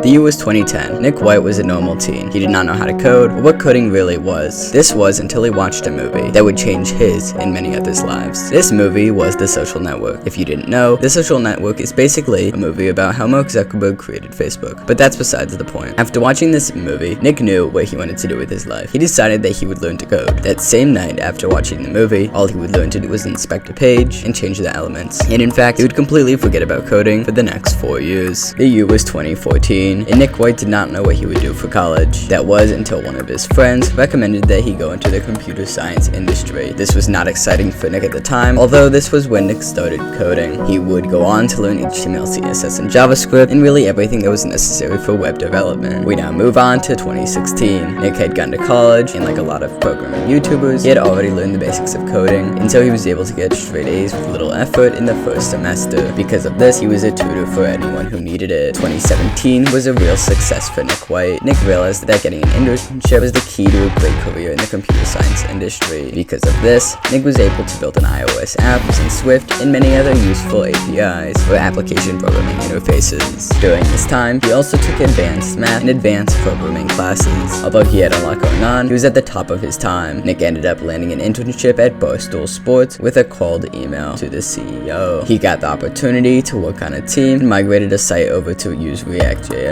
The year was 2010. Nick White was a normal teen. He did not know how to code, or what coding really was. This was until he watched a movie that would change his and many others' lives. This movie was The Social Network. If you didn't know, The Social Network is basically a movie about how Mark Zuckerberg created Facebook. But that's besides the point. After watching this movie, Nick knew what he wanted to do with his life. He decided that he would learn to code. That same night after watching the movie, all he would learn to do was inspect a page and change the elements. And in fact, he would completely forget about coding for the next 4 years. The year was 2014. And Nick White did not know what he would do for college. That was until one of his friends recommended that he go into the computer science industry. This was not exciting for Nick at the time, although this was when Nick started coding. He would go on to learn HTML, CSS, and JavaScript, and really everything that was necessary for web development. We now move on to 2016. Nick had gone to college, and like a lot of programming YouTubers, he had already learned the basics of coding, and so he was able to get straight A's with little effort in the first semester. Because of this, he was a tutor for anyone who needed it. 2017 was a real success for Nick White. Nick realized that getting an internship was the key to a great career in the computer science industry. Because of this, Nick was able to build an iOS app using Swift and many other useful APIs or application programming interfaces. During this time, he also took advanced math and advanced programming classes. Although he had a lot going on, he was at the top of his time. Nick ended up landing an internship at Barstool Sports with a cold email to the CEO. He got the opportunity to work on a team and migrated a site over to use React.js.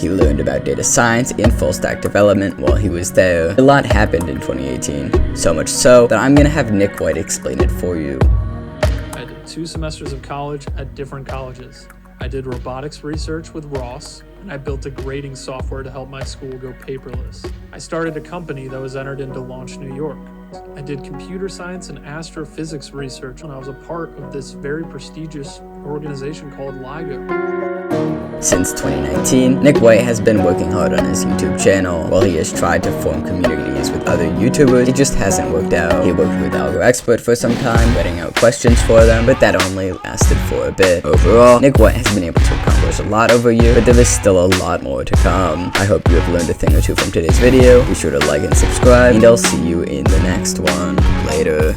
He learned about data science and full stack development while he was there. A lot happened in 2018, so much so that I'm gonna have Nick White explain it for you. I did 2 semesters of college at different colleges. I did robotics research with Ross, and I built a grading software to help my school go paperless. I started a company that was entered into Launch New York. I did computer science and astrophysics research when I was a part of this very prestigious organization called LIGO. Since 2019, Nick White has been working hard on his YouTube channel. While he has tried to form communities with other YouTubers, it just hasn't worked out. He worked with AlgoExpert for some time, writing out questions for them, but that only lasted for a bit. Overall, Nick White has been able to accomplish a lot over a year, but there is still a lot more to come. I hope you have learned a thing or two from today's video. Be sure to like and subscribe, and I'll see you in the next one. Later.